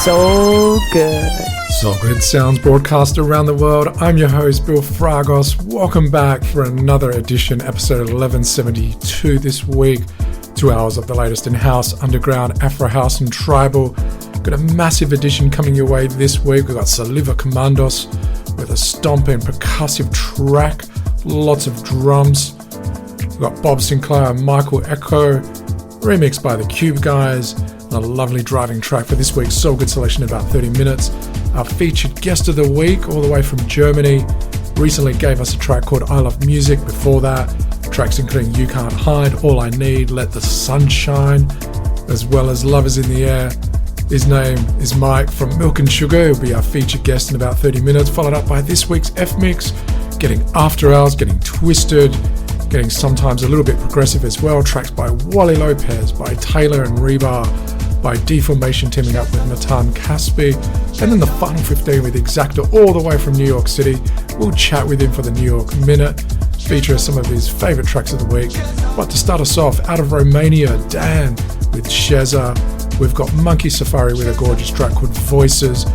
So good. SoulGood sounds broadcast around the world. I'm your host, Bill Fragos. Welcome back for another edition, episode 1172 this week. 2 hours of the latest in house, underground, Afro house and tribal. Got a massive edition coming your way this week. We've got Saliva Commandos with a stomping percussive track, lots of drums. We've got Bob Sinclar and Michael Ekow, remixed by the Cube Guys. A lovely driving track for this week's SoulGood selection, about 30 minutes. Our featured guest of the week, all the way from Germany, recently gave us a track called I Love Music. Before that, tracks including You Can't Hide, All I Need, Let the Sun Shine, as well as Love Is in the Air. His name is Mike from Milk and Sugar. He'll be our featured guest in about 30 minutes, followed up by this week's F-Mix, getting after hours, getting twisted, getting sometimes a little bit progressive as well. Tracks by Wally, Lopez, by Tayllor and RBÄR, by Deformation teaming up with Matan, Caspi, and then the final 15 with Exacta all the way from New York City. We'll chat with him for the New York Minute, feature some of his favourite tracks of the week. But to start us off, out of Romania, Dan with Shezza. We've got Monkey Safari with a gorgeous track called Voices.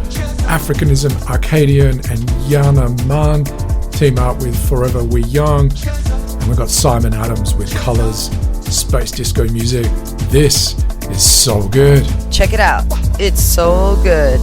Africanism, ARKADYAN and Yana, Mann team up with Forever We're Young. And we've got Simon Adams with Colours, space disco music. This is so good. Check it out. It's so good.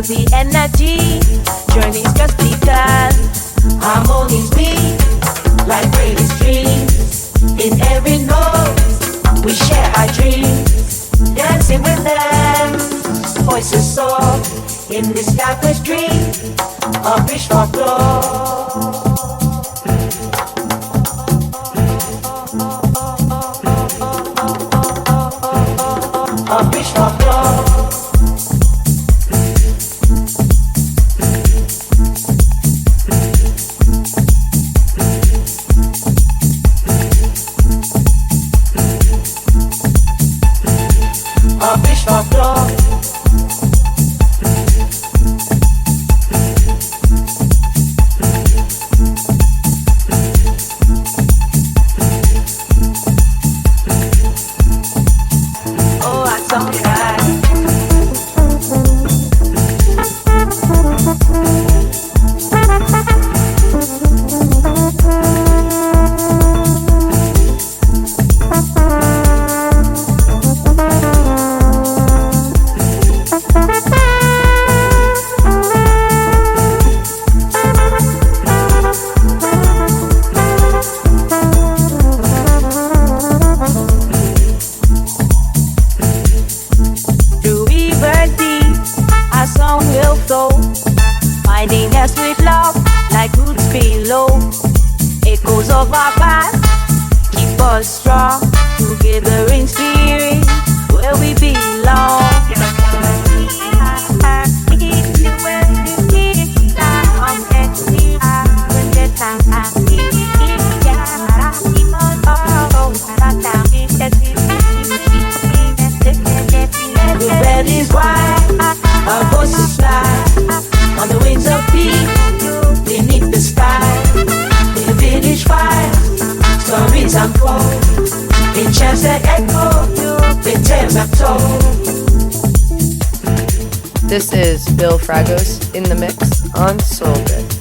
The energy, journey's just begun. Harmonies beat like braided strings. In every note, we share our dreams. Dancing with them, voices soar in this tapestry of wish for glory. Of wish for glory. binding us with love like roots below. Echoes of our past keep us strong, together in spirit where we belong. The bed is wide, our voices fly on the wings of peace beneath the sky. In the village fire, stories unfold in chants that echo, with tales untold. This is Bill Fragos in the mix on SoulGood.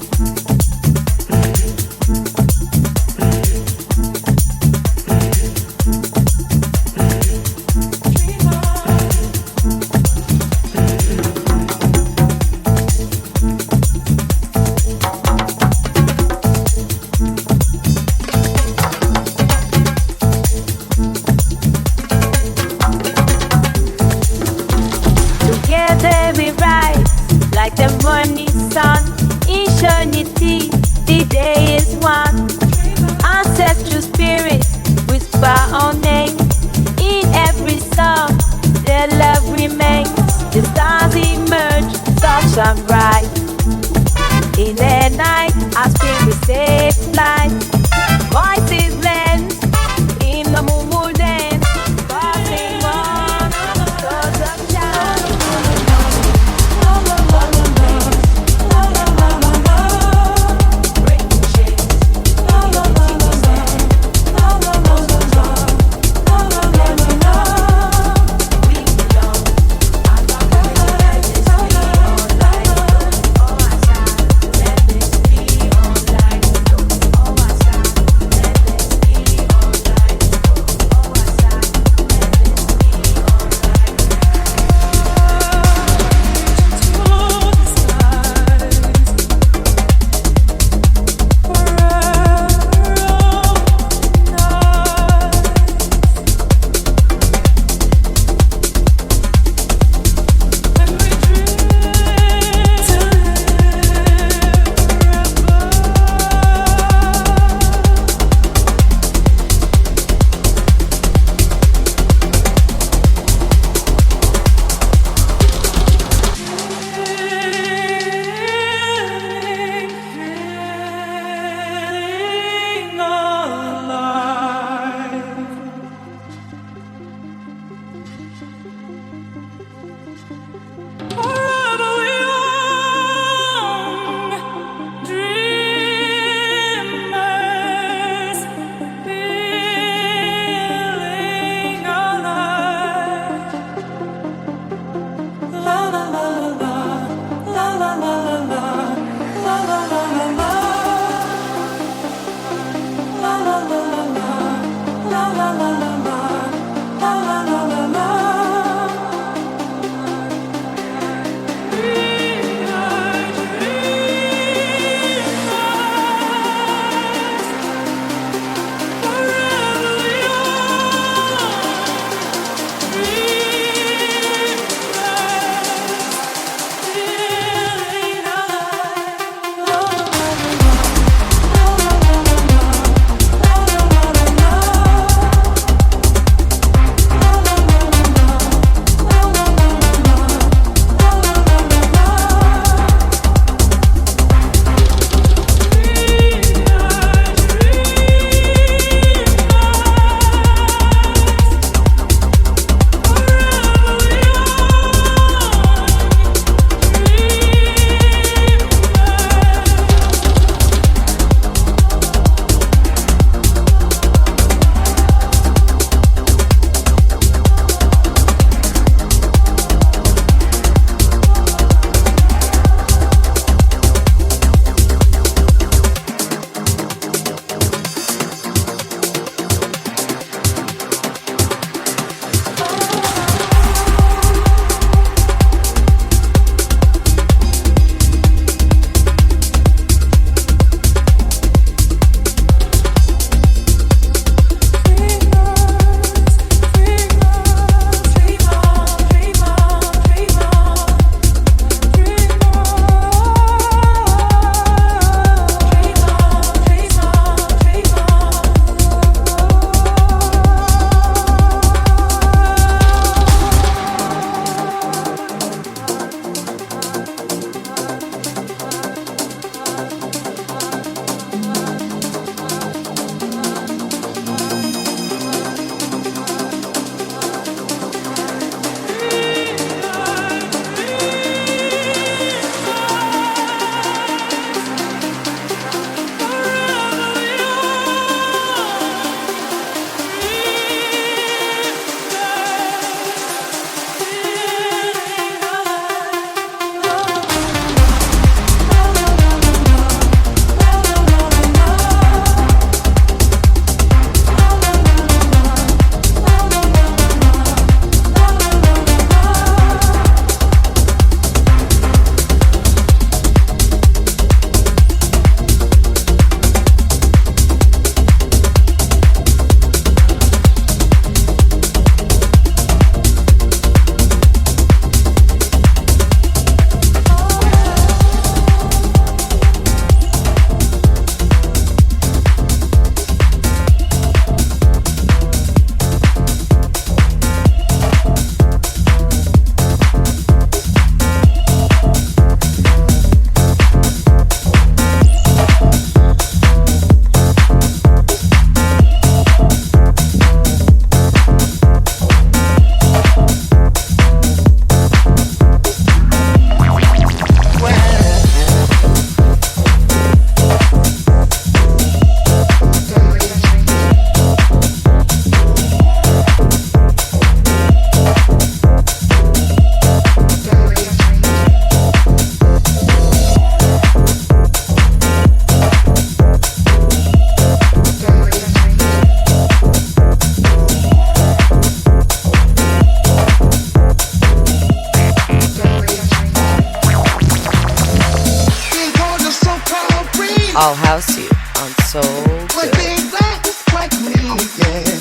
I'll house you on SoulGood. One thing black, white me, yeah.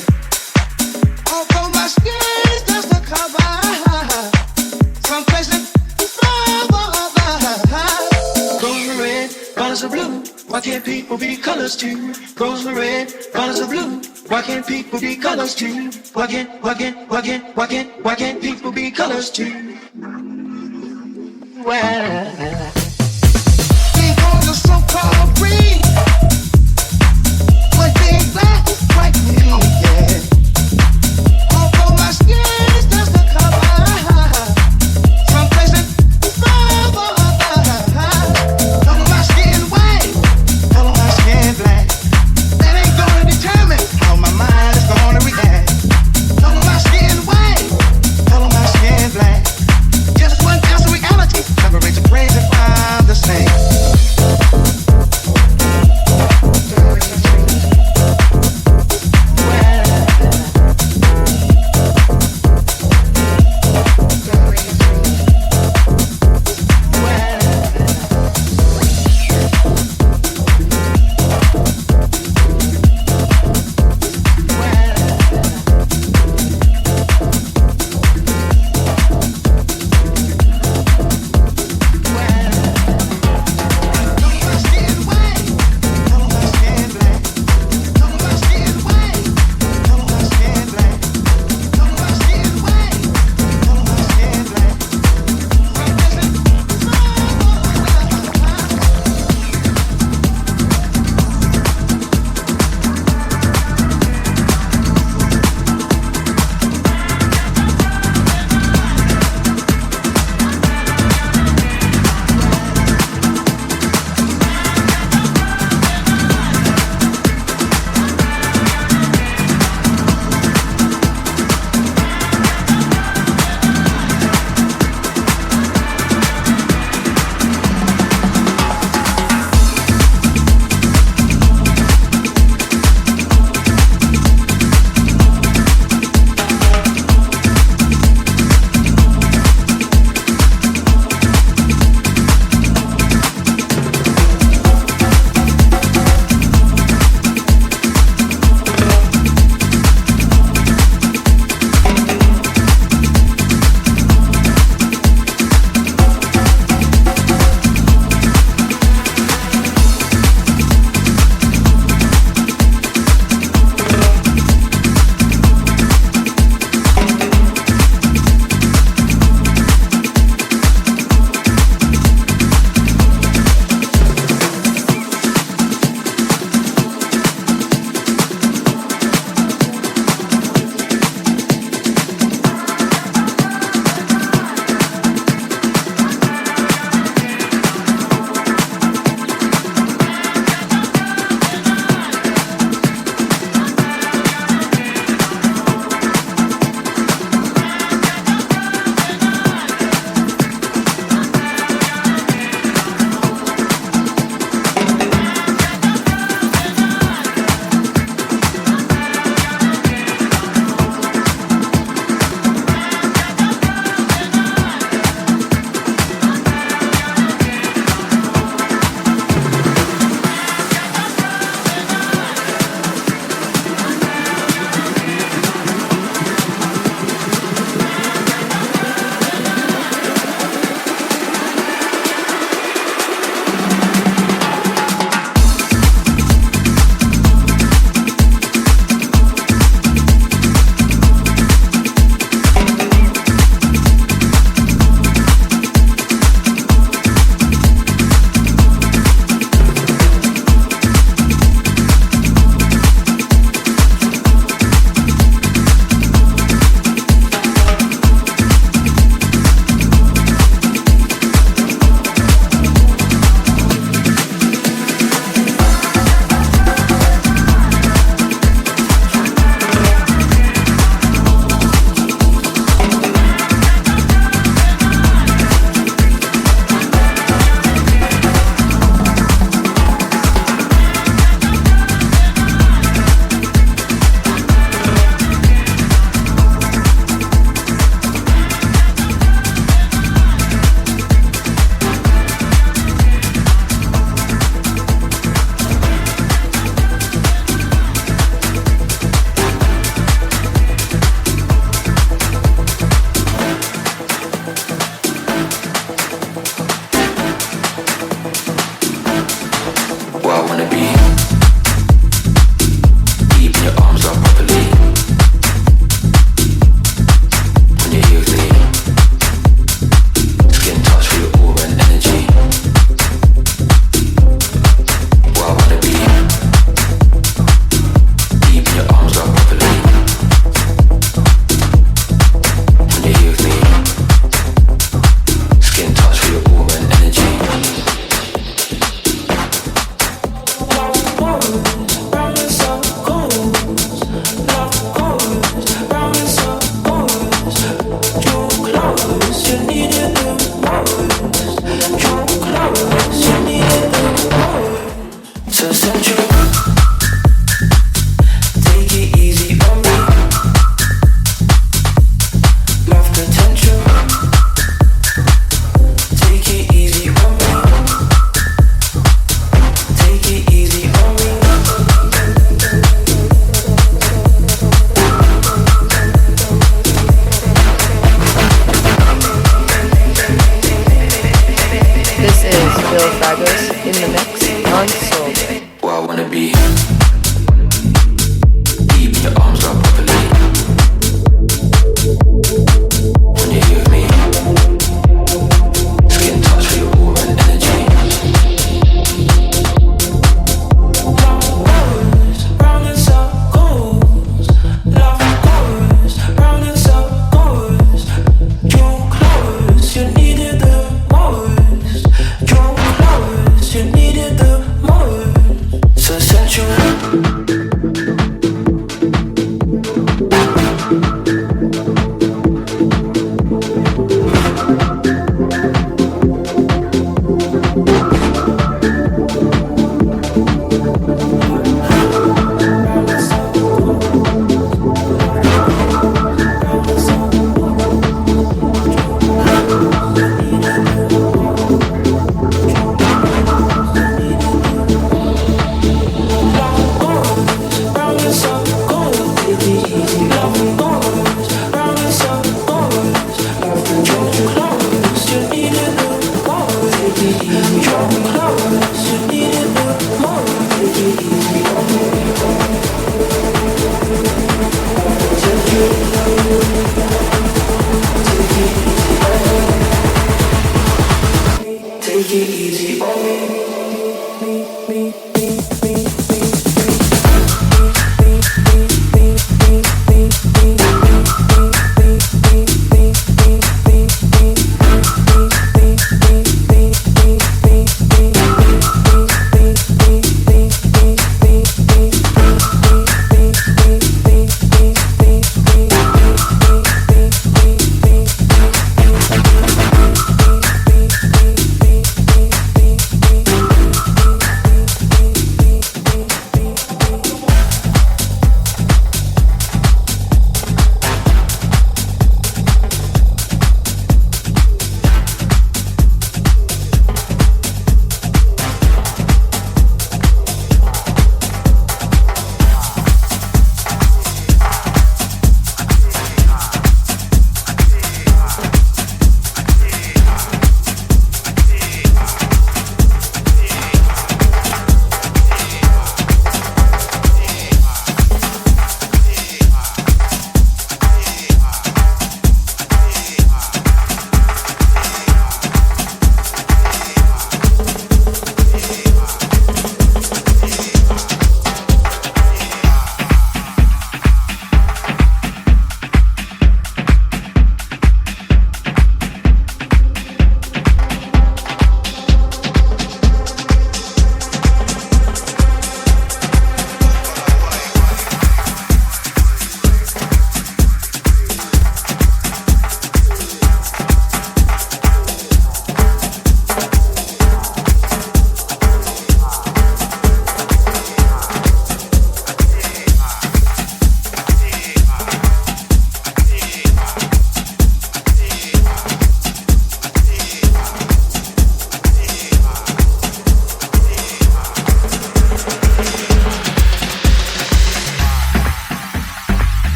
Although my skin is just a cover, some places rose are red, colors are blue. Why can't people be colors too? Rose are red, colors are blue. Why can't people be colors too? Why can't people be colors too? Well, the so-called green. One thing black, white me, yeah. Although my skin is just a cover, some places color my skin white, color my skin black. That ain't gonna determine how my mind is gonna react. Color my skin white, color my skin black. Just one ounce of reality separates the praise and fire.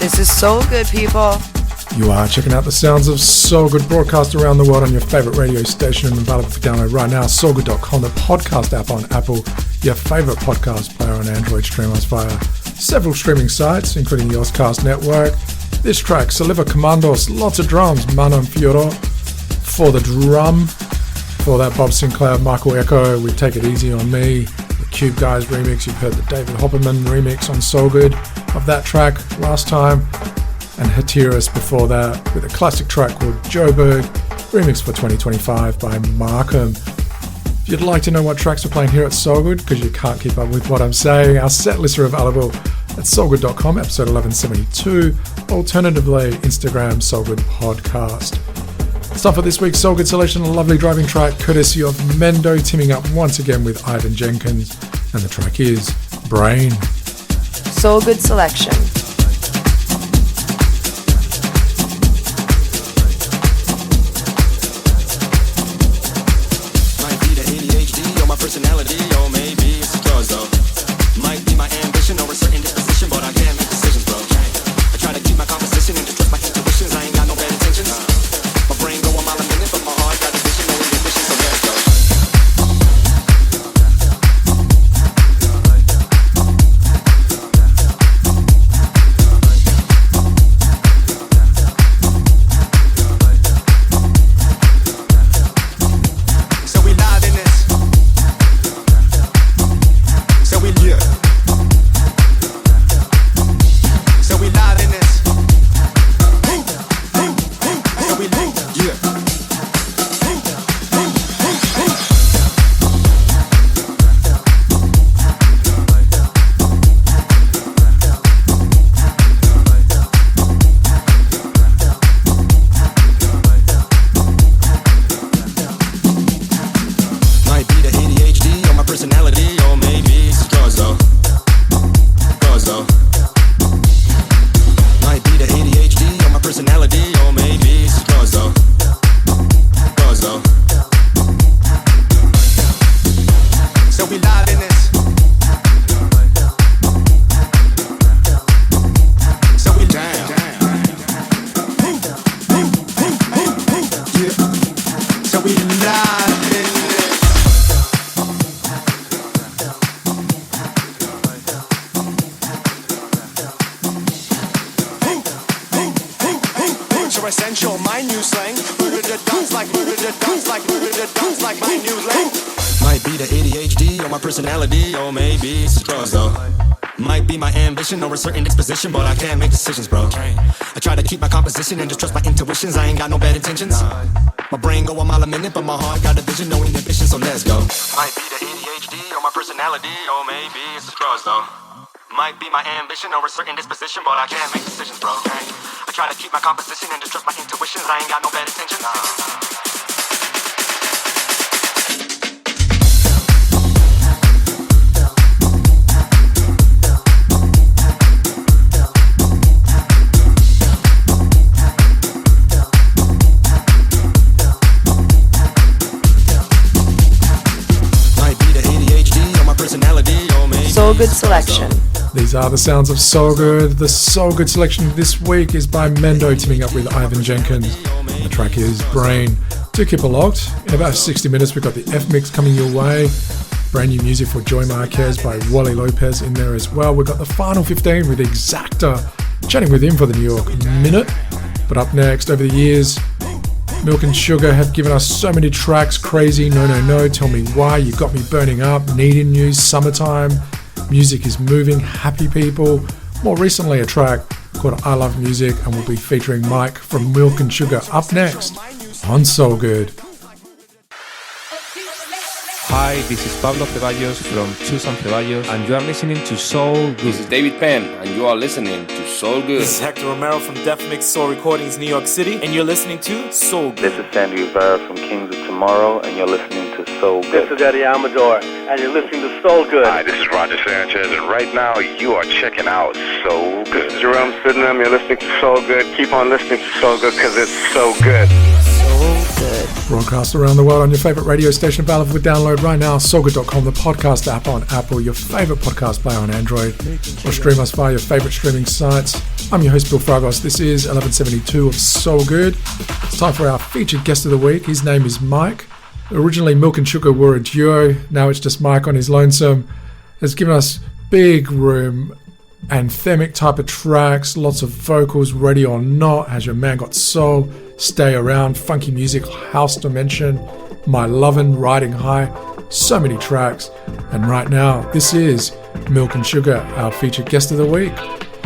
This is SoulGood, people. You are checking out the sounds of SoulGood, broadcast around the world on your favorite radio station and available for download right now. SoulGood.com, the podcast app on Apple, your favorite podcast player on Android, stream us via several streaming sites, including the Oscast network. This track, Saliva, Commandos, lots of drums, Manon, Fiorot for the drum. For that, Bob Sinclar, Michael Ekow, We Take It Easy on Me, the Cube Guys remix. You've heard the David Hopperman remix on SoulGood of that track last time. And Hatiras before that with a classic track called Joburg, remix for 2025 by Markem. If you'd like to know what tracks we're playing here at SoulGood, because you can't keep up with what I'm saying, our set lists are available at soulgood.com, episode 1172. Alternatively, Instagram, SoulGood Podcast. Stuff for this week's SoulGood selection, a lovely driving track courtesy of Mendo, teaming up once again with Yvan Genkins, and the track is Brain. SoulGood selection. Might be the ADHD or my personality, or maybe it's the drugs though. Might be my ambition or a certain disposition, but I can't make decisions, bro. I try to keep my composition and just trust my intuitions. I ain't got no bad intentions. My brain go a mile a minute, but my heart got a vision, no inhibition, so let's go. So we live in this. So we yeah. So we live in this. So we yeah. Might be the ADHD or my personality, or maybe it's the drugs though. Drugs though. Might be the ADHD or my personality, or maybe it's the drugs though. Drugs though. So we live in this. So we down. Yeah. So we live in this. So essential, my new slang. Dance like dance like my new lane. Might be the ADHD or my personality, or maybe it's the drugs though. Might be my ambition or a certain disposition, but I can't make decisions, bro. I try to keep my composition and just trust my intuitions. I ain't got no bad intentions. My brain go a mile a minute, but my heart got a vision, no inhibition, so let's go. Might be the ADHD or my personality, or maybe it's the drugs though. Might be my ambition or a certain disposition, but I can't make decisions, bro. I try to keep my composition and just trust my intuitions. I ain't got no bad intentions. Might be the ADHD or my personality, or maybe SoulGood selection. These are the sounds of SoulGood. The SoulGood selection this week is by Mendo, teaming up with Yvan Genkins. The track is Brain. Do keep it locked. In about 60 minutes, we've got the F-Mix coming your way. Brand new music for Joy Marquez by Wally Lopez in there as well. We've got the final 15 with Exacta, chatting with him for the New York Minute. But up next, over the years, Milk and Sugar have given us so many tracks. Crazy, No No No, Tell Me Why, You Got Me Burning Up, Needing You, Summertime, Music Is Moving, Happy People. More recently, a track called I Love Music, and we'll be featuring Mike from Milk and Sugar up next on SoulGood. Hi, this is Pablo Ceballos from Susan Ceballos, and you are listening to SoulGood. This is David Penn, and you are listening to SoulGood. This is Hector Romero from Def Mix Soul Recordings, New York City, and you're listening to SoulGood. This is Sandy Rivera from Kings of Tomorrow, and you're listening to SoulGood. This is Eddie Amador, and you're listening to SoulGood. Hi, this is Roger Sanchez, and right now you are checking out SoulGood. This is Jerome Sydenham, you're listening to SoulGood. Keep on listening to SoulGood, because it's so good. SoulGood. Broadcast around the world on your favorite radio station, available for download right now. SoulGood.com, the podcast app on Apple, your favorite podcast player on Android, or stream us via your favorite streaming sites. I'm your host, Bill Fragos. This is 1172 of SoulGood. It's time for our featured guest of the week. His name is Mike. Originally, Milk and Sugar were a duo. Now it's just Mike on his lonesome. Has given us big room, anthemic type of tracks, lots of vocals, Ready or Not, Has Your Man Got Soul, Stay Around, funky music, House Dimension, My Lovin', Riding High, so many tracks. And right now, this is Milk and Sugar, our featured guest of the week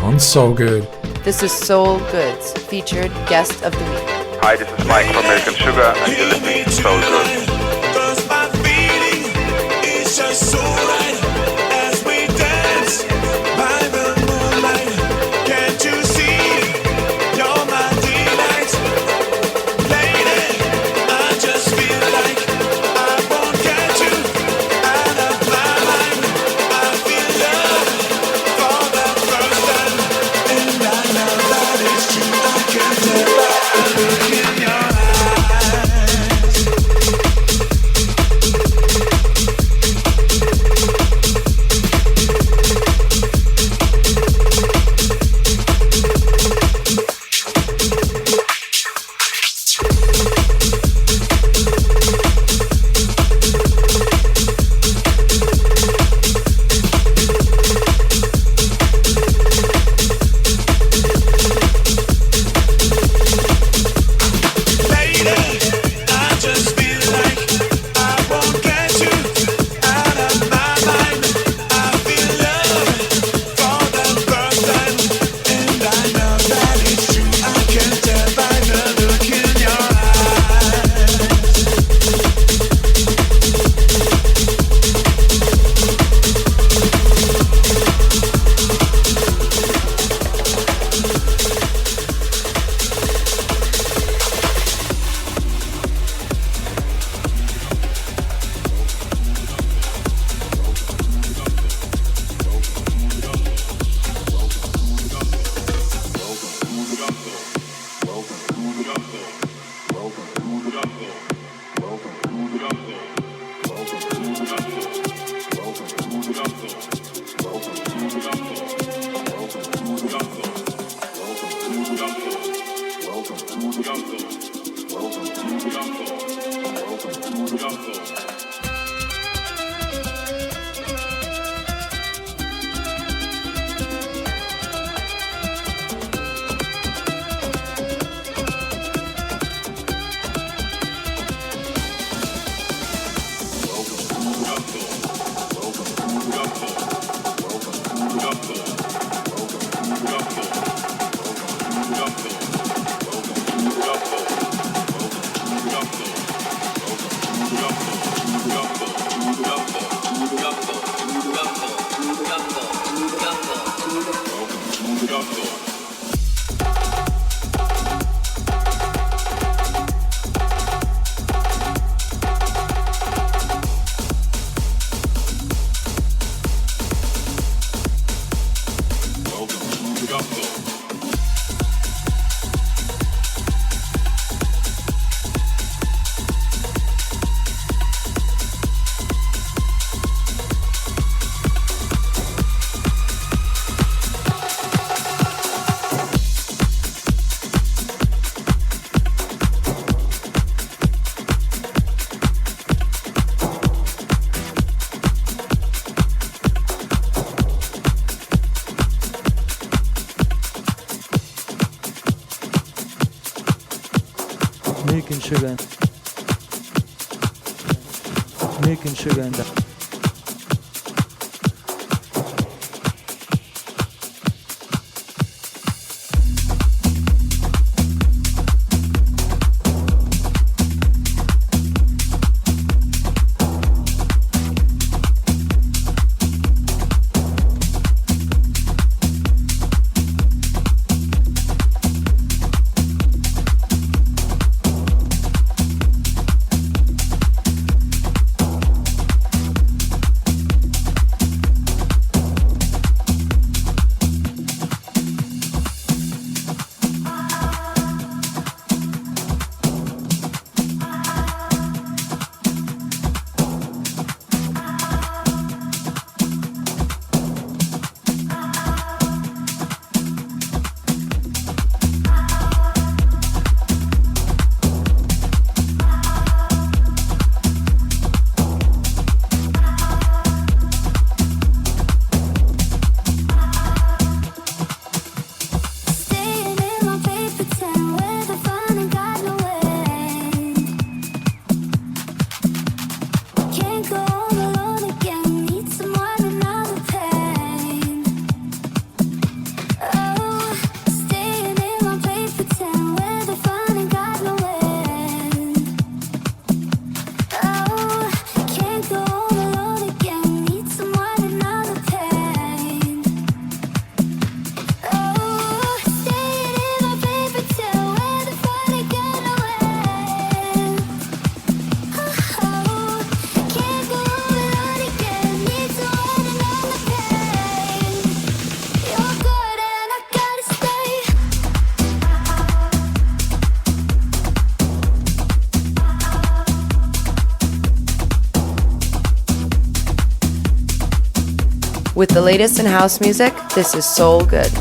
on SoulGood. This is SoulGood's featured guest of the week. Hi, this is Mike from Milk and Sugar, and you're listening to SoulGood. Milk and sugar and that. With the latest in house music, this is Soul Good.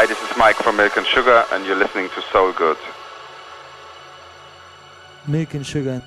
Hi, this is Mike from Milk and Sugar, and you're listening to SoulGood. Milk and Sugar.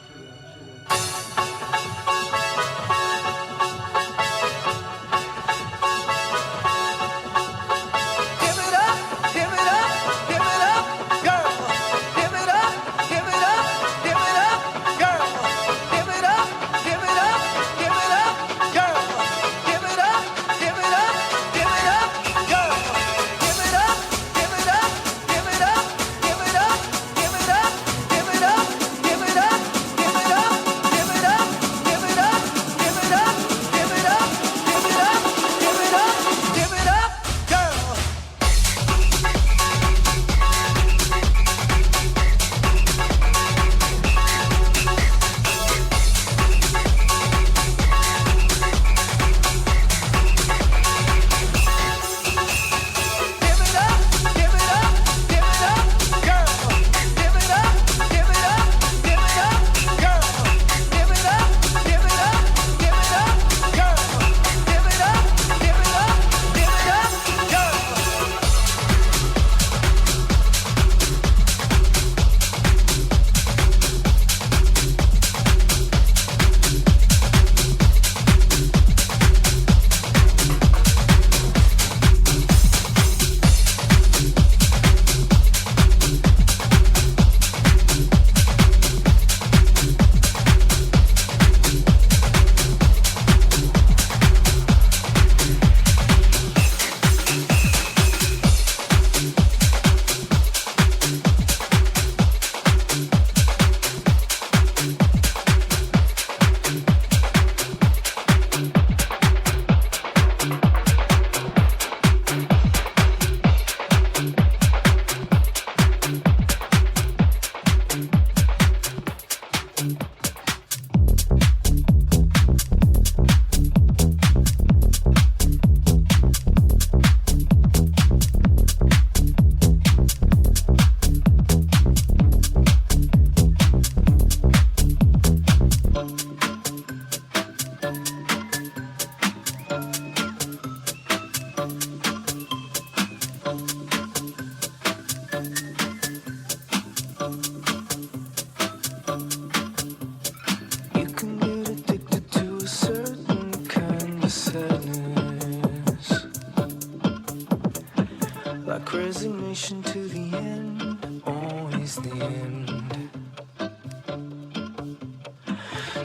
Resignation to the end, always the end.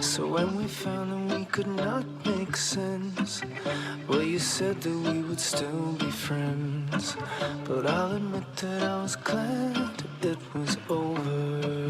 So when we found that we could not make sense, well, you said that we would still be friends. But I'll admit that I was glad it was over.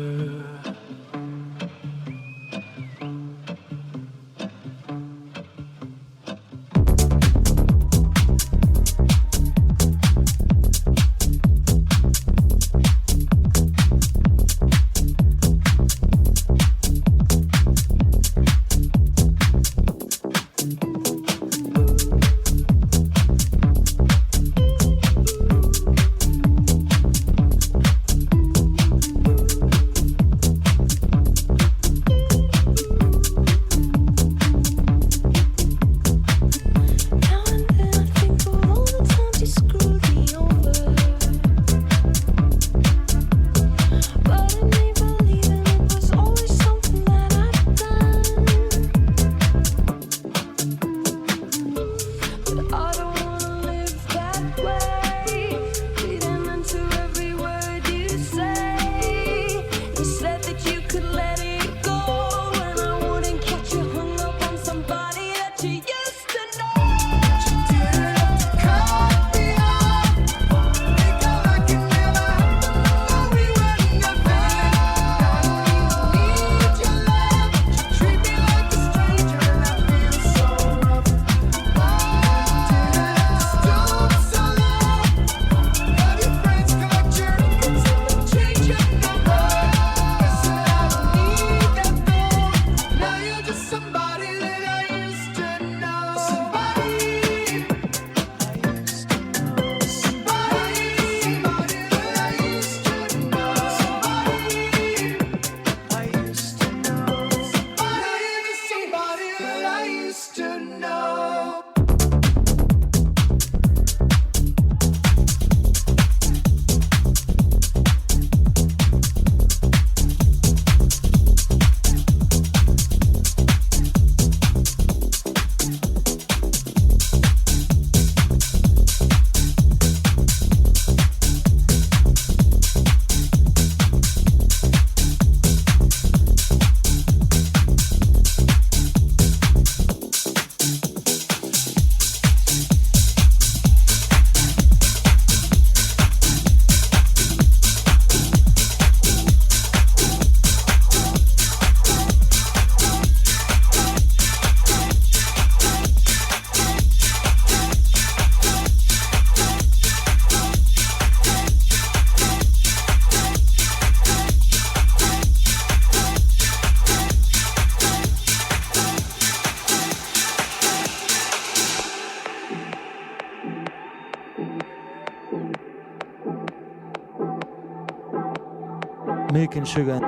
milk and sugar.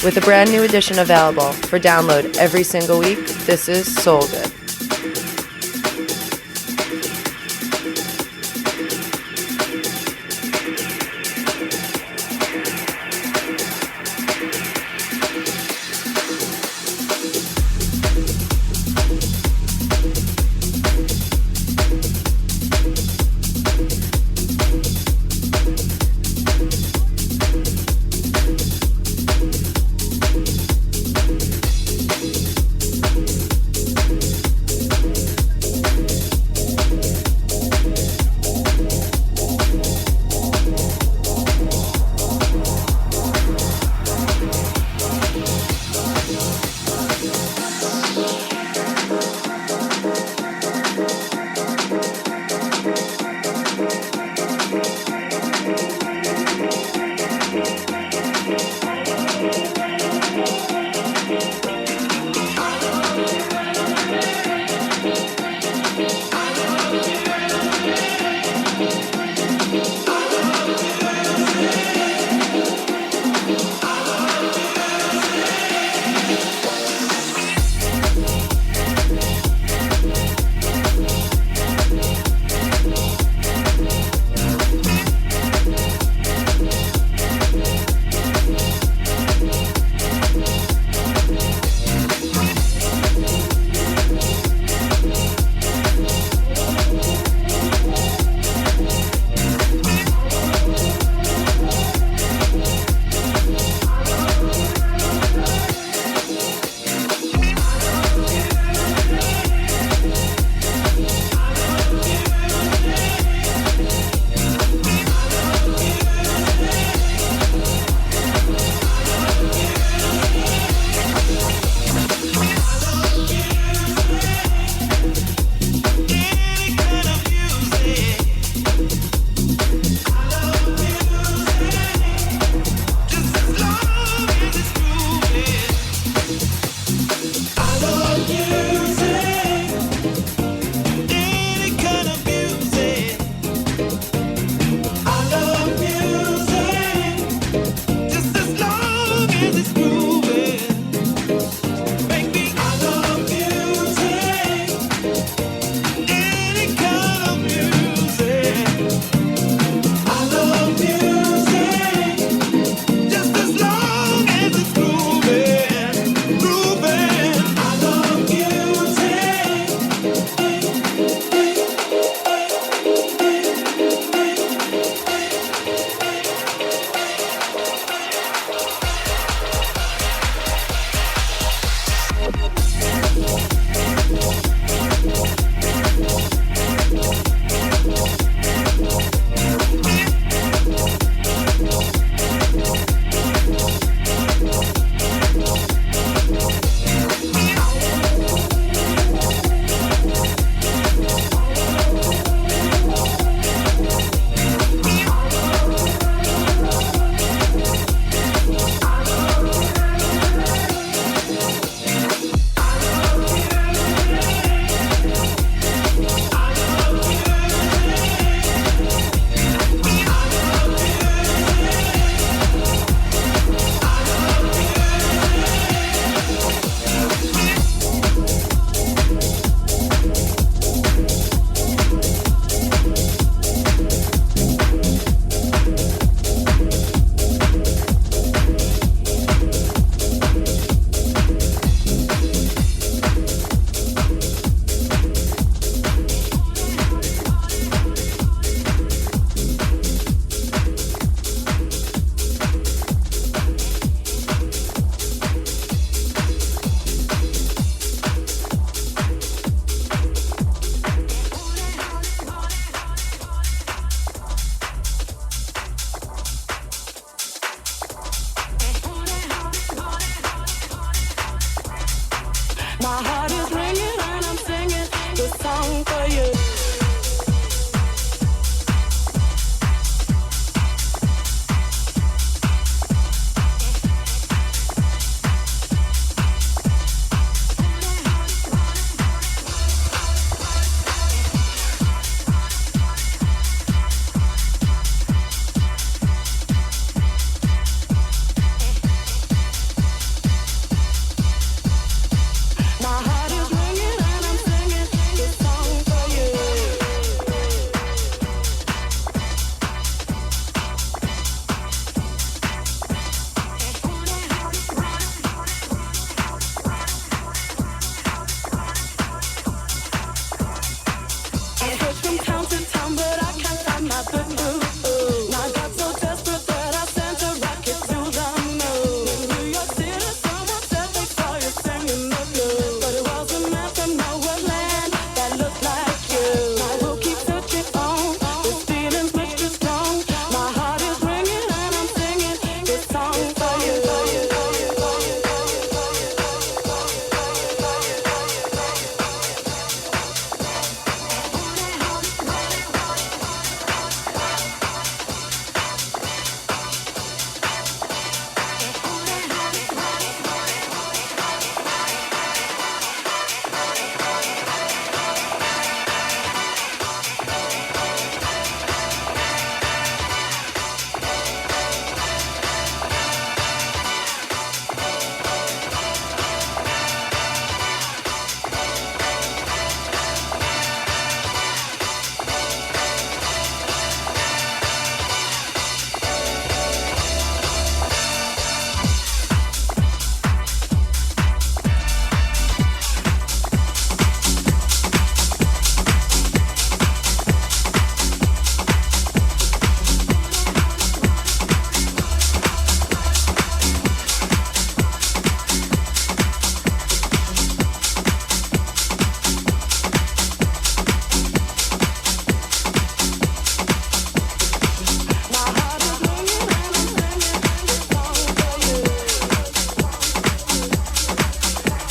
With a brand new edition available for download every single week, this is SoulGood.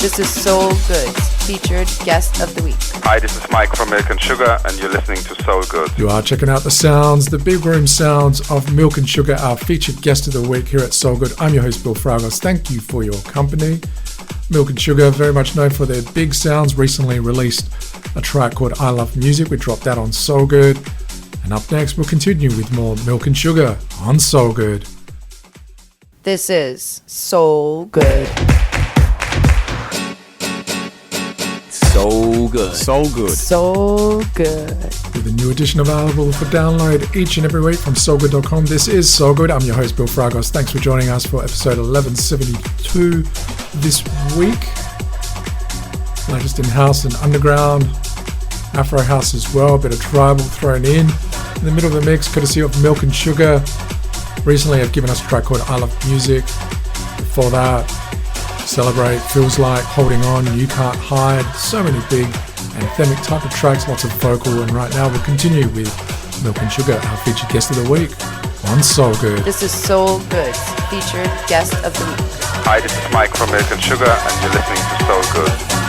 This is SoulGood's featured guest of the week. Hi, this is Mike from Milk and Sugar, and you're listening to SoulGood. You are checking out the sounds, the big room sounds of Milk and Sugar, our featured guest of the week here at SoulGood. I'm your host, Bill Fragos. Thank you for your company. Milk and Sugar, very much known for their big sounds, recently released a track called I Love Music. We dropped that on SoulGood. And up next, we'll continue with more Milk and Sugar on SoulGood. This is SoulGood. So good. So good. So good. With a new edition available for download each and every week from SoulGood.com. This is SoulGood. I'm your host, Bill Fragos. Thanks for joining us for episode 1172 this week. Latest in house and underground. Afro house as well. A bit of tribal thrown in. In the middle of the mix, courtesy of Milk and Sugar. Recently, I've given us a track called I Love Music. Before that, Celebrate, Feels Like, Holding On, You Can't Hide. So many big anthemic type of tracks, lots of vocal. And right now we'll continue with Milk and Sugar, our featured guest of the week on SoulGood. This is SoulGood's featured guest of the week. Hi, this is Mike from Milk and Sugar, and you're listening to SoulGood.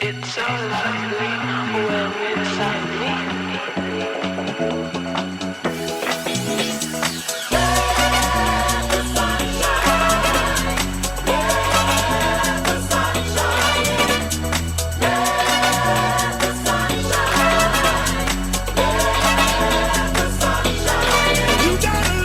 It's so lovely when inside me. You gotta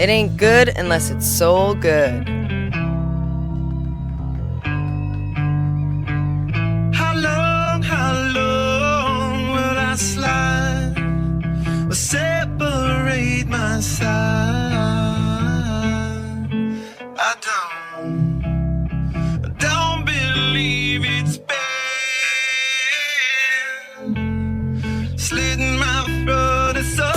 It ain't good unless it's soul good. How long will I slide or separate my side? I don't believe it's been slitting my throat and soul.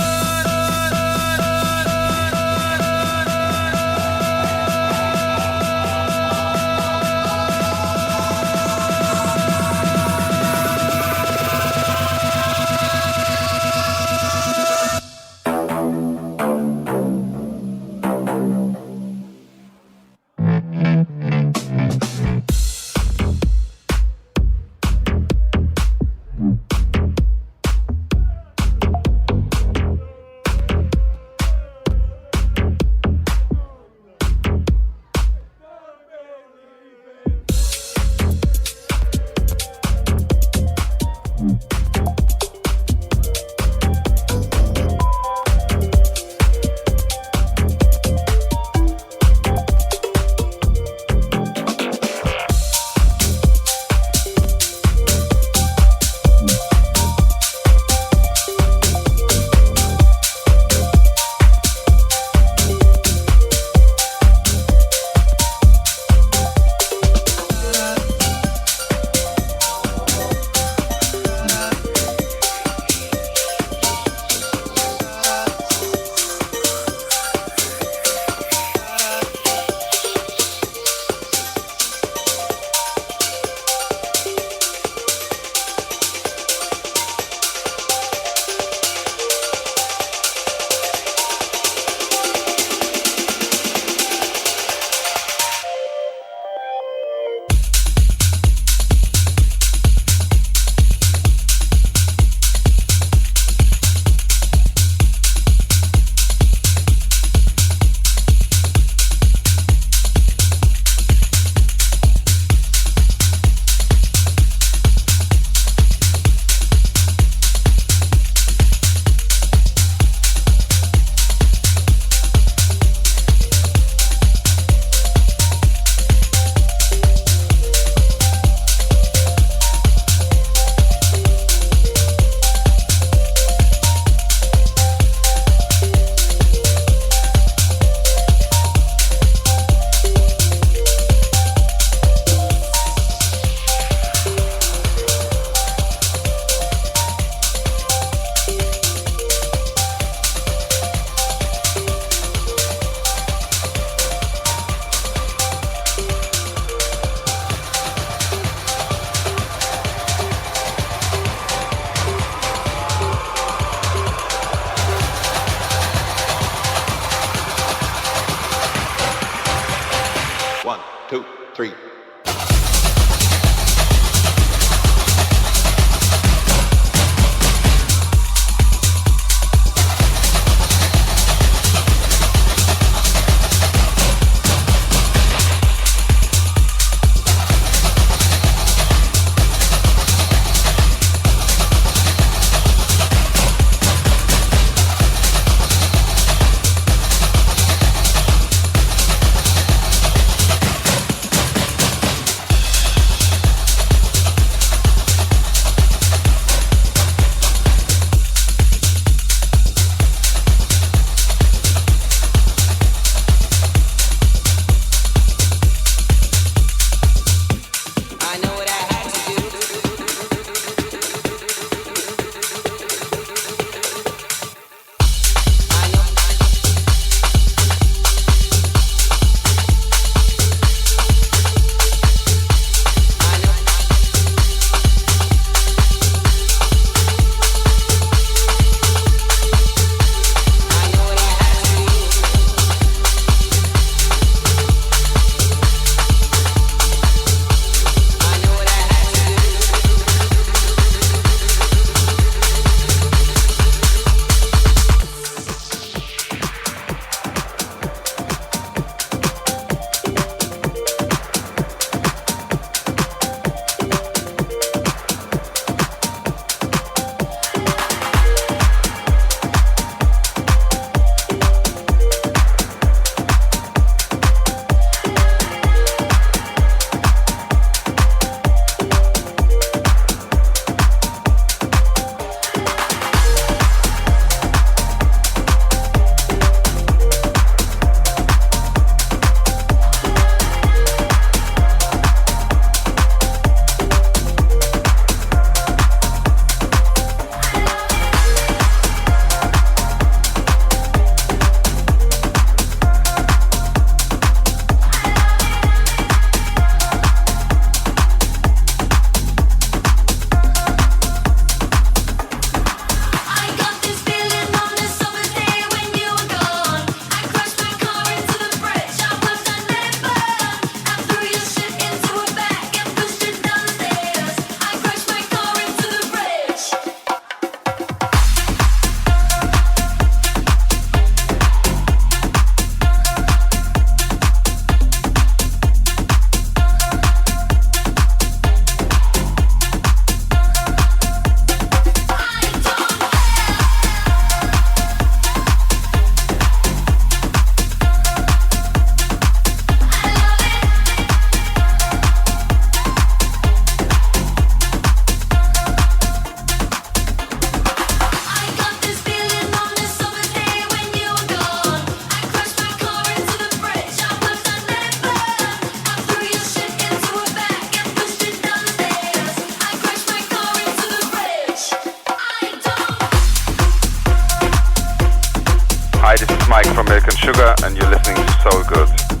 from Milk and Sugar, and you're listening to SoulGood.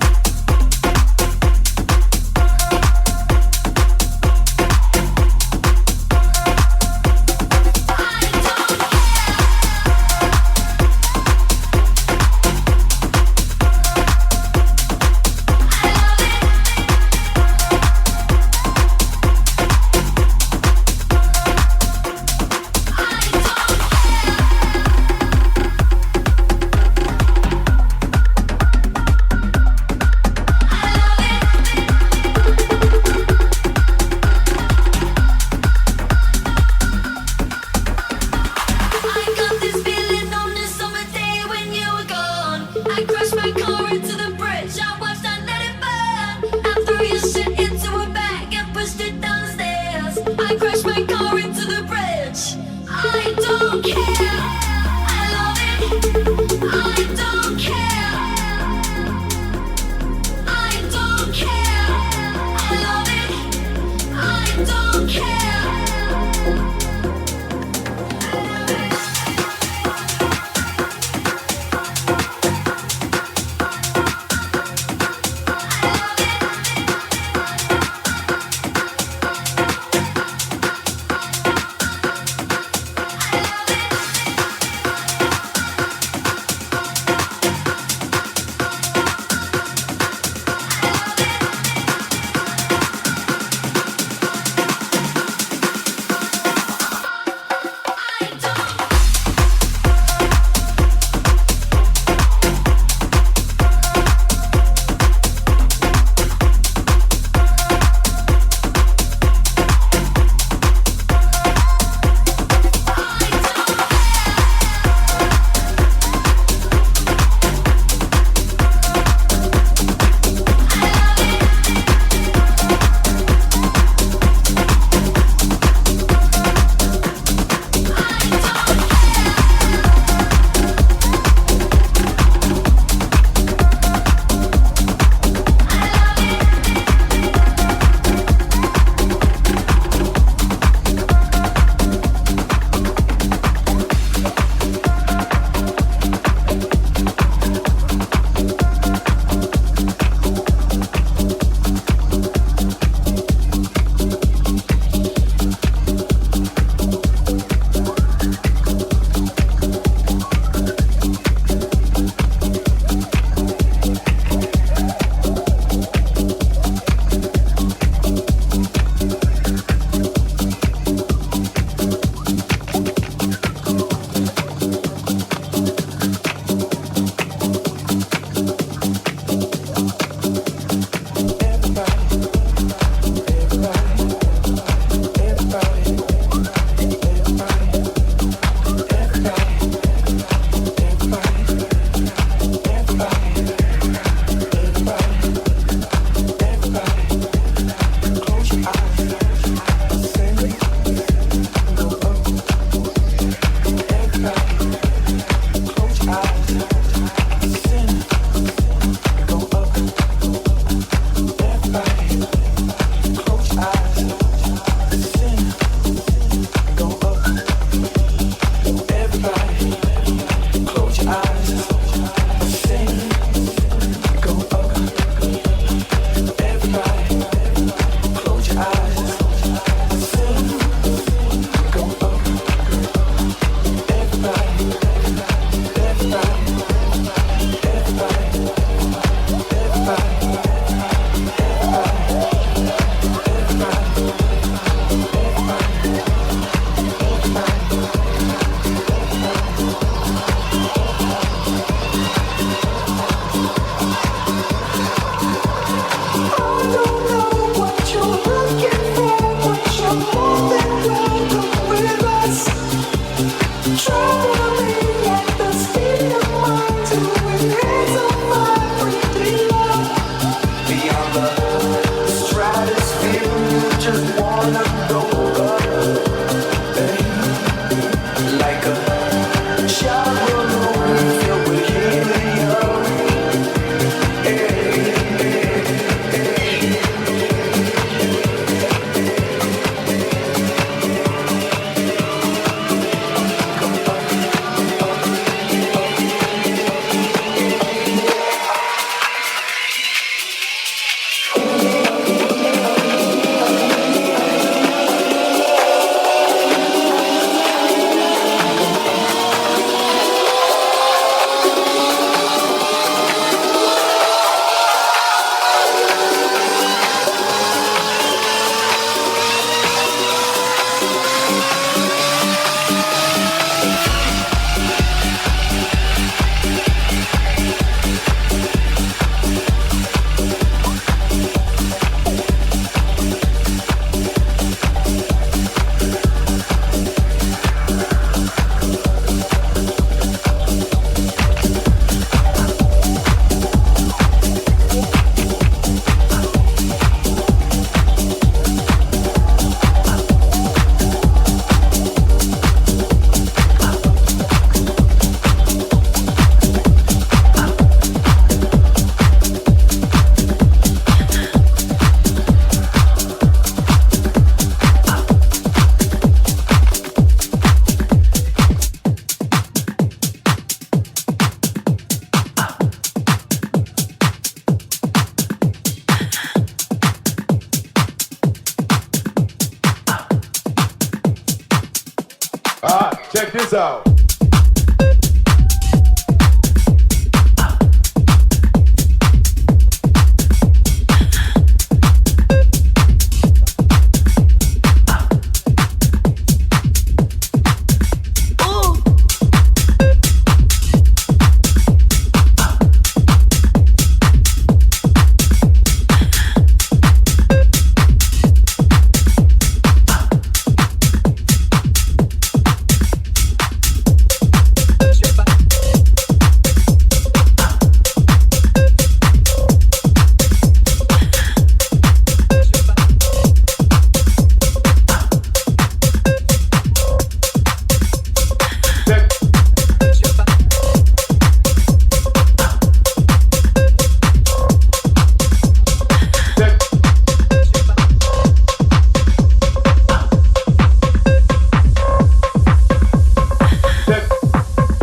Check this out.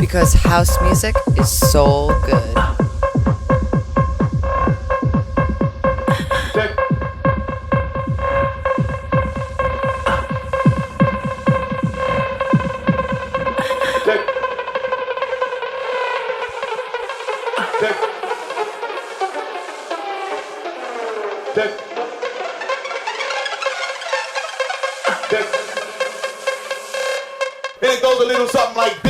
Because house music is so good. And it goes a little something like this.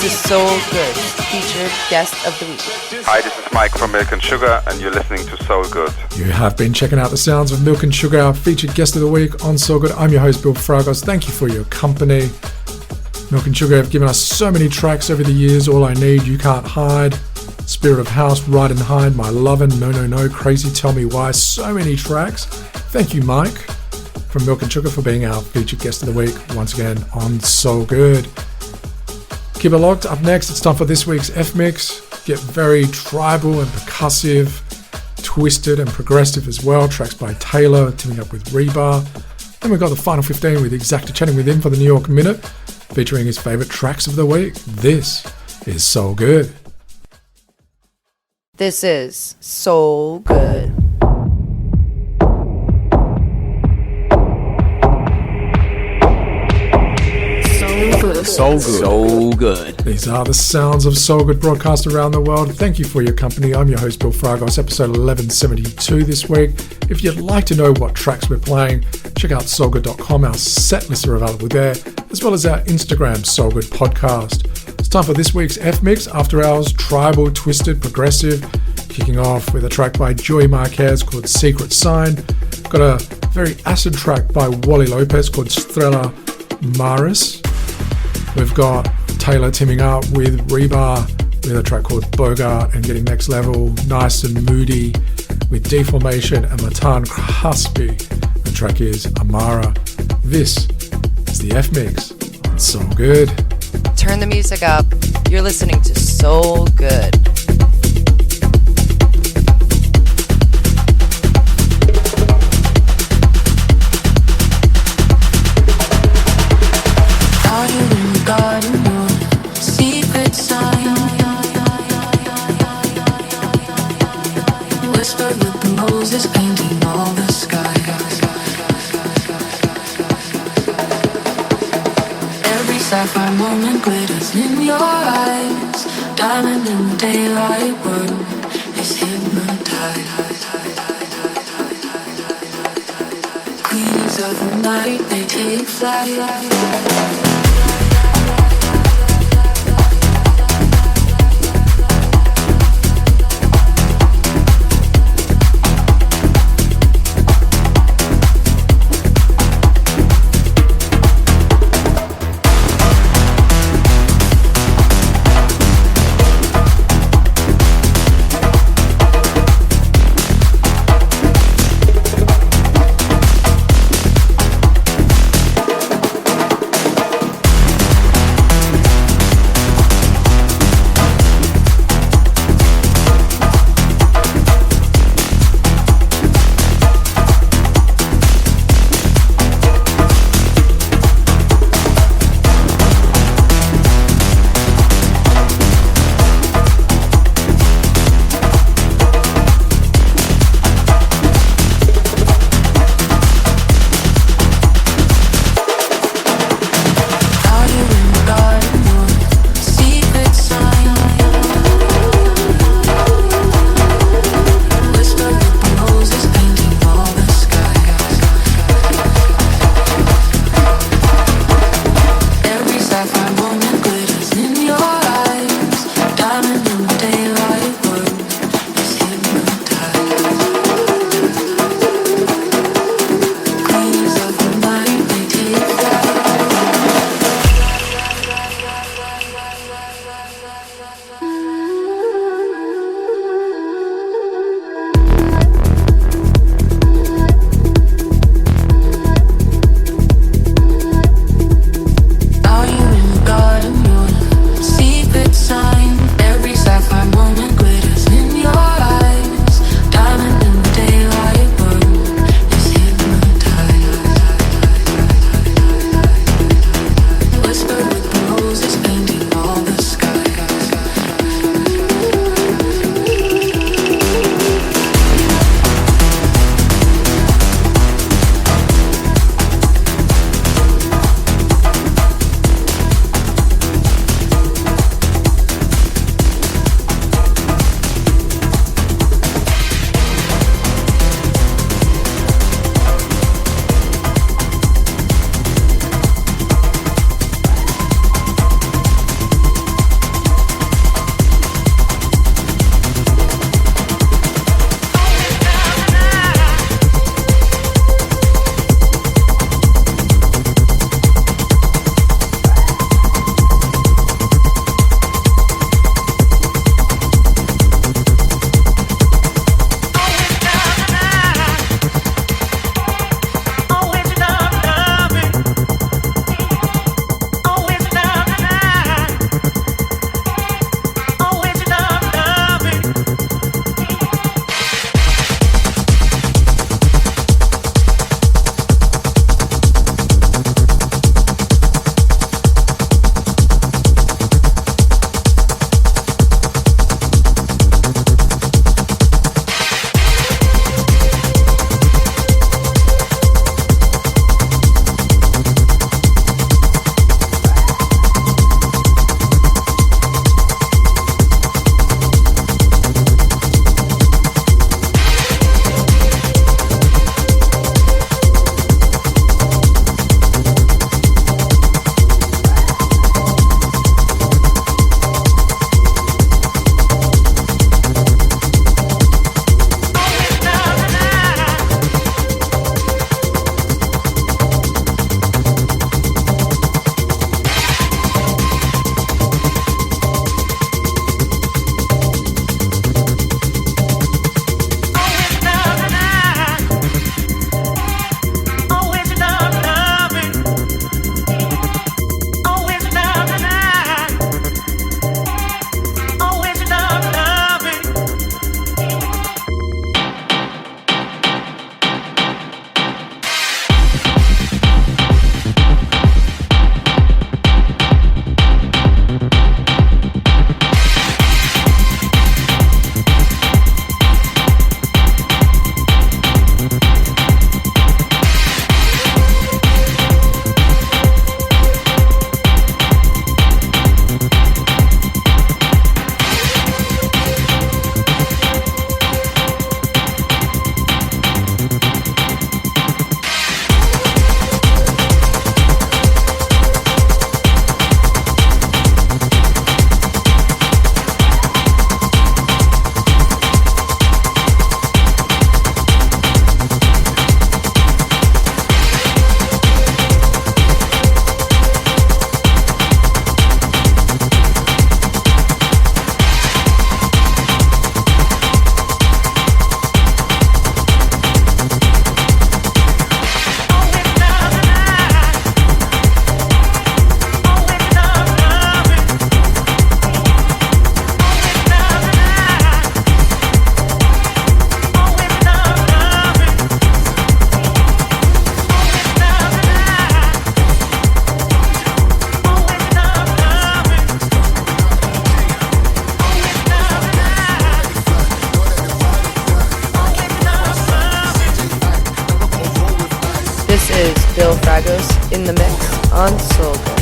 This is Soul Good, featured guest of the week. Hi, this is Mike from Milk and Sugar, and you're listening to SoulGood. You have been checking out the sounds of Milk and Sugar, our featured guest of the week on SoulGood. I'm your host, Bill Fragos. Thank you for your company. Milk and Sugar have given us so many tracks over the years. All I Need, You Can't Hide, Spirit of House, Ride and Hide, My Lovin', No No No, Crazy, Tell Me Why. So many tracks. Thank you, Mike, from Milk and Sugar, for being our featured guest of the week once again on SoulGood. Keep it locked. Up next, it's time for this week's F-Mix. Get very tribal and percussive, twisted and progressive as well. Tracks by Tayllor, teaming up with RBÄR. Then we've got the final 15 with Exacta chatting with him for the New York Minute, featuring his favourite tracks of the week. This is SoulGood. This is Soul Good. So good. These are the sounds of SoulGood broadcast around the world. Thank you for your company. I'm your host, Bill Fragos, episode 1172 this week. If you'd like to know what tracks we're playing, check out soulgood.com. Our set lists are available there, as well as our Instagram, SoulGood Podcast. It's time for this week's F-Mix, After Hours, tribal, twisted, progressive, kicking off with a track by Joey Marquez called Secret Sign. Got a very acid track by Wally Lopez called Strella Maris. We've got Tayllor teaming up with RBÄR with a track called Bogart and Getting Next Level, nice and moody with Deformation and Matan Caspi. The track is Amara. This is the F-Mix. It's so good. Turn the music up. You're listening to Soul Good. Garden room, secret sign. Whispered with the Moses painting all the sky. Every sapphire moment glitters in your eyes. Diamond in the daylight world is hypnotized. Queens of the night, they take flight. Bill Fragos in the mix on SoulGood.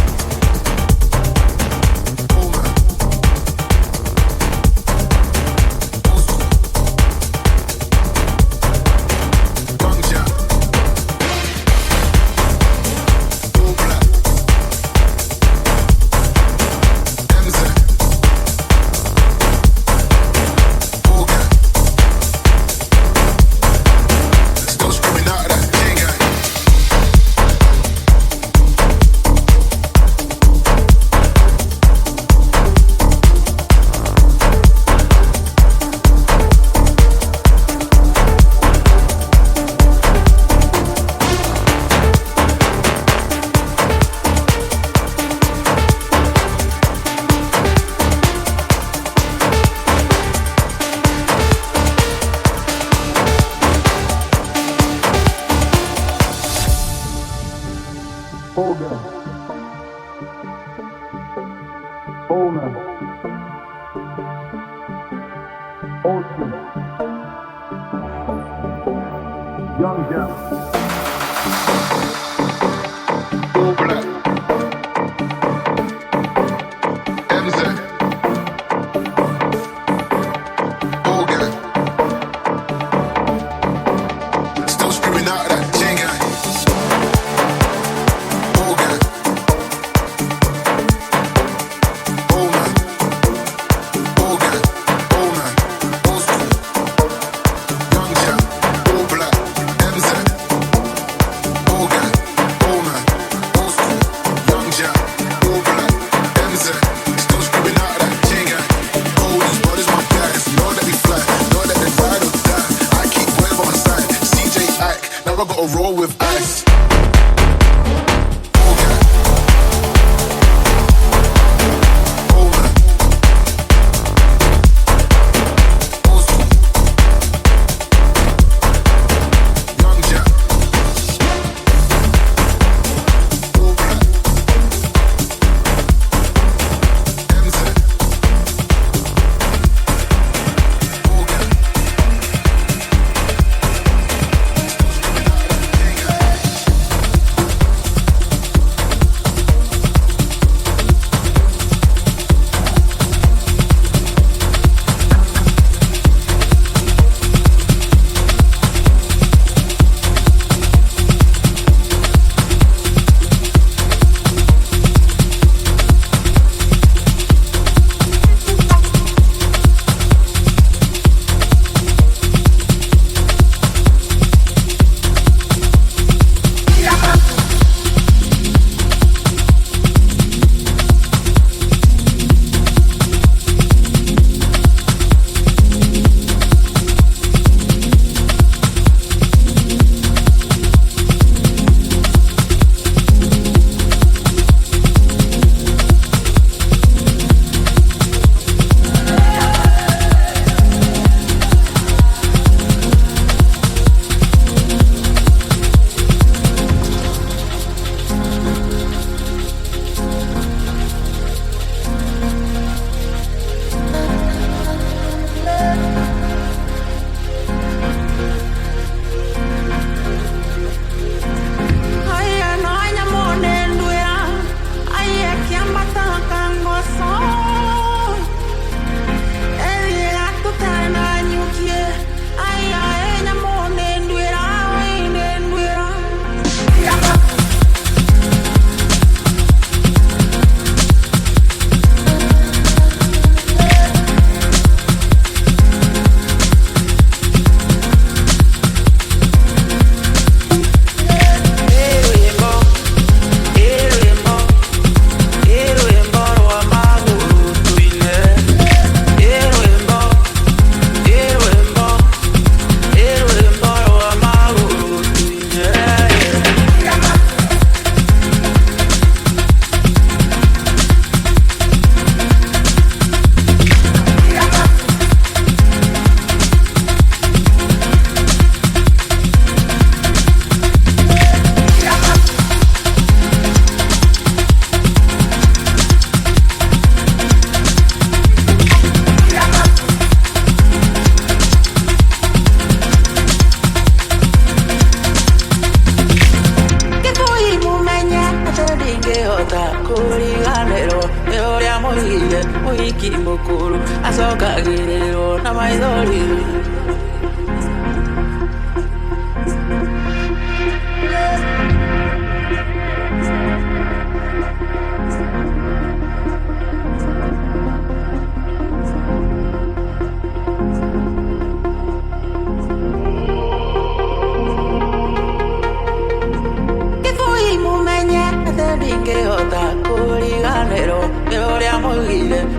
muhiki mukuru asoka gerero na maidoli.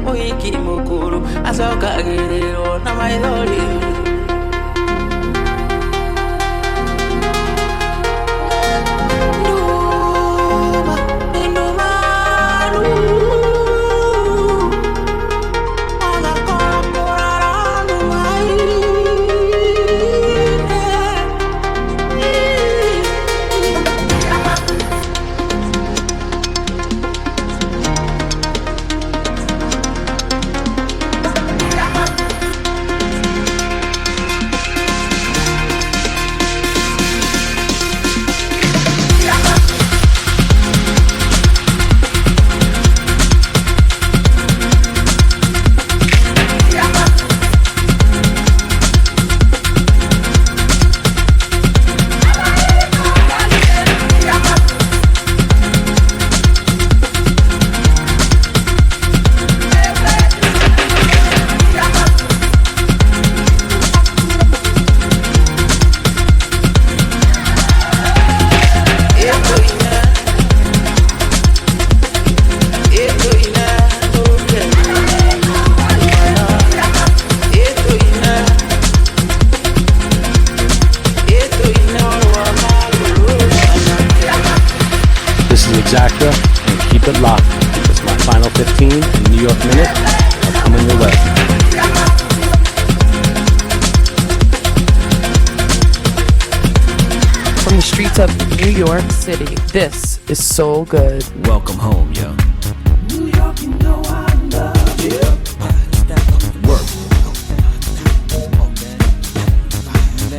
Muhiki mukuru asoka gerero na maidoli. Exacta, and keep it locked because my final 15 and New York Minute are coming your way. From the streets of New York City, this is Soul Good. Welcome home, yo. New York, you know I love you. Work.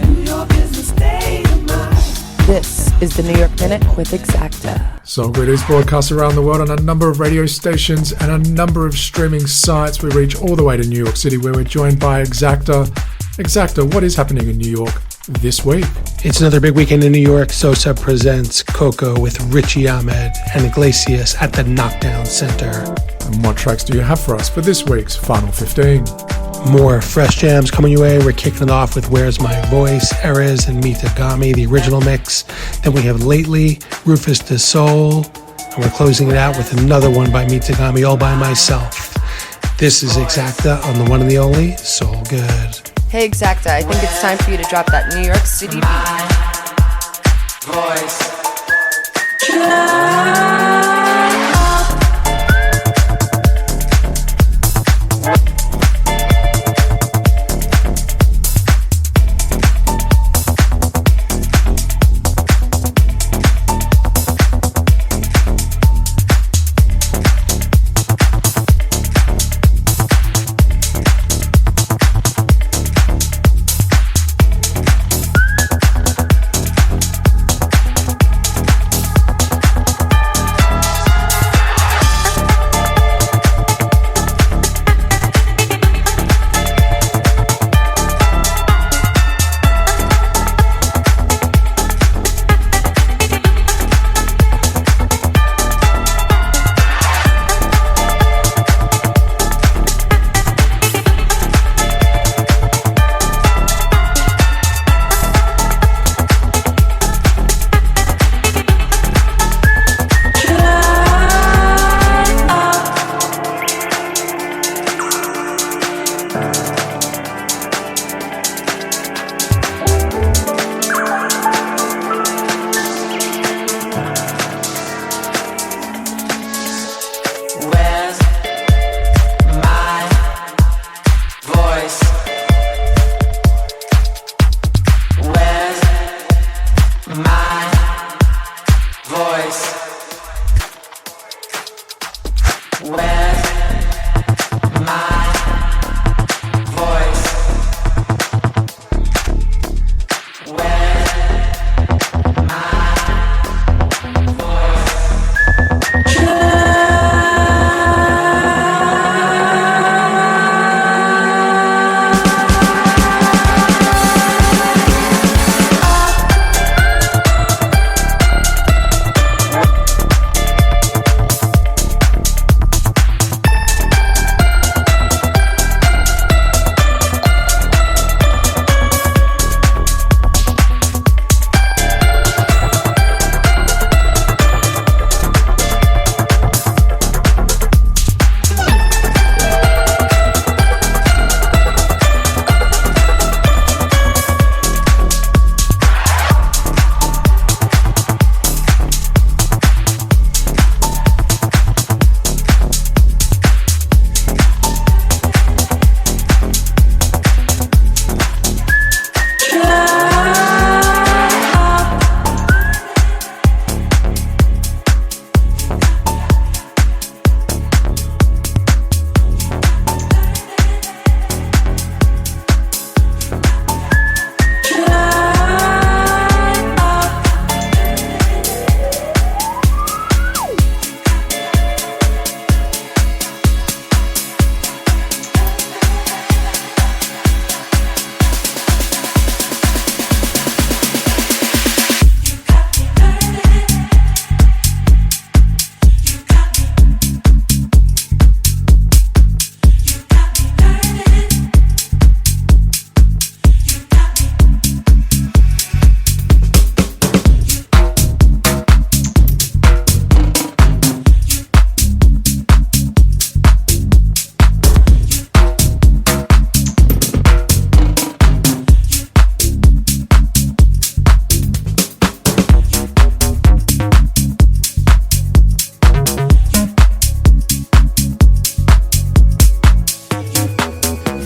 New York is the state of mind. This is the New York Minute with Exacta. SoulGood is broadcast around the world on a number of radio stations and a number of streaming sites. We reach all the way to New York City, where we're joined by Exacta. Exacta, what is happening in New York this week? It's another big weekend in New York. Sosa presents Coco with Richie Ahmed and Iglesias at the Knockdown Center. And what tracks do you have for us for this week's Final 15? More fresh jams coming your way. We're kicking it off with Where's My Voice, Erez and Mitagami, the original mix. Then we have Lately, Rufus de Soul, and we're closing it out with another one by Mitagami, All By Myself. This is Exacta on the one and the only Soul Good. Hey Exacta, I think it's time for you to drop that New York City beat.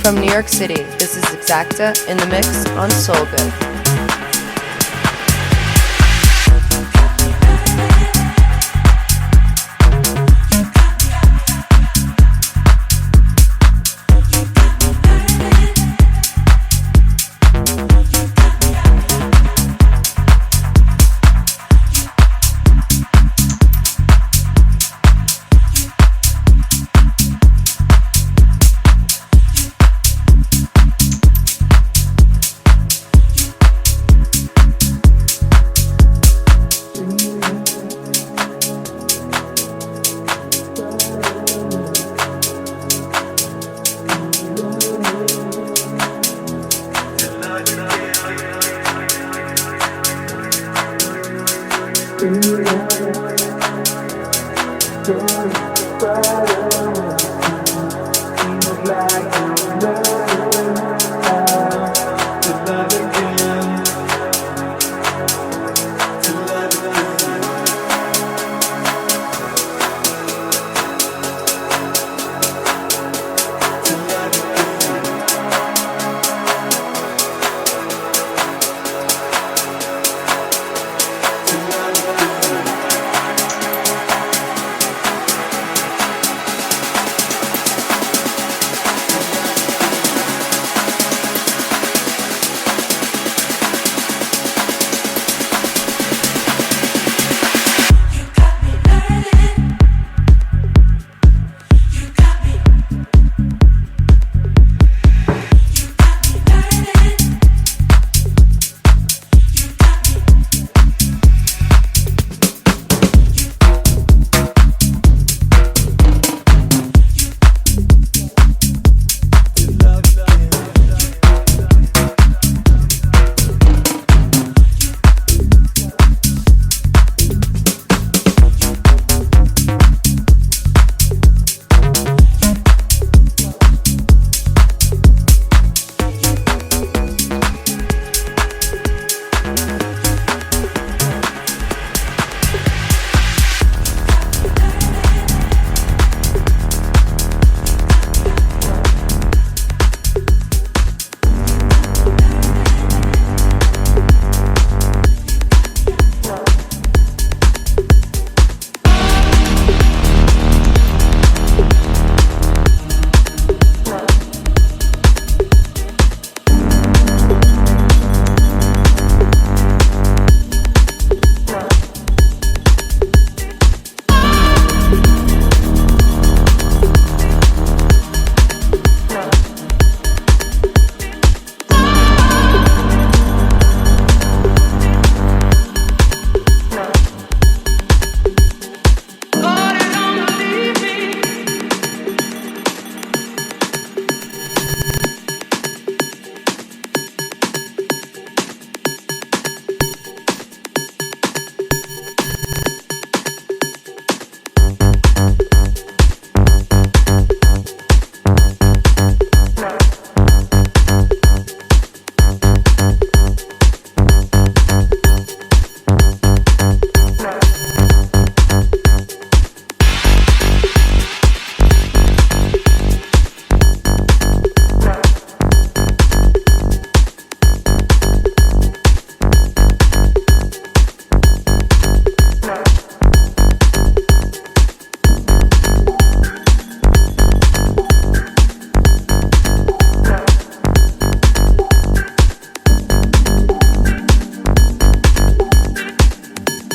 From New York City, this is Exacta in the mix on SoulGood.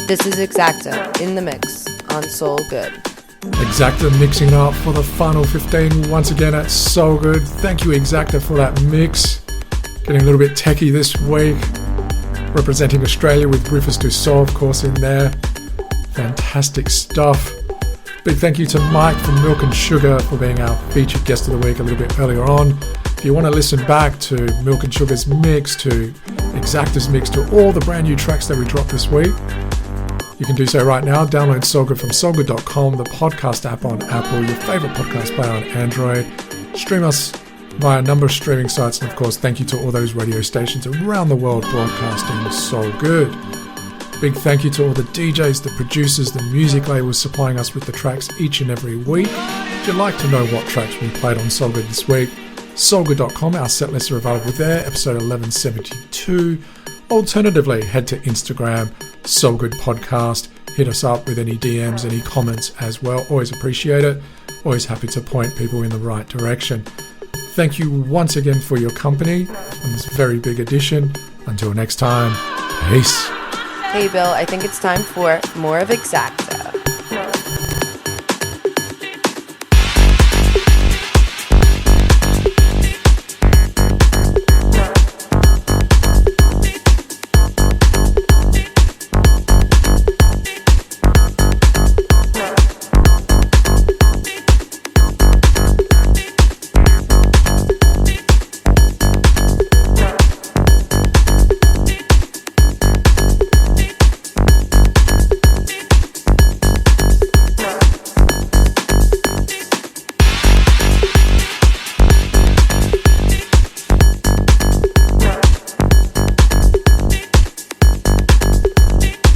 This is Exacta in the mix on SoulGood. Exacta mixing up for the final 15 once again at SoulGood. Thank you, Exacta, for that mix. Getting a little bit techie this week. Representing Australia with Rufus Du Sol, of course, in there. Fantastic stuff. Big thank you to Mike from Milk and Sugar for being our featured guest of the week a little bit earlier on. If you want to listen back to Milk and Sugar's mix, to Exacta's mix, to all the brand new tracks that we dropped this week, you can do so right now. Download SoulGood from soulgood.com, the podcast app on Apple, your favorite podcast player on Android. Stream us via a number of streaming sites, and of course, thank you to all those radio stations around the world broadcasting SoulGood. Big thank you to all the DJs, the producers, the music labels supplying us with the tracks each and every week. If you'd like to know what tracks we played on SoulGood this week, SoulGood.com, our set lists are available there, episode 1172. Alternatively, head to Instagram, SoulGood Podcast. Hit us up with any DMs, any comments as well. Always appreciate it. Always happy to point people in the right direction. Thank you once again for your company on this very big edition. Until next time, peace. Hey, Bill, I think it's time for more of Exacta.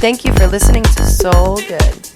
Thank you for listening to SoulGood.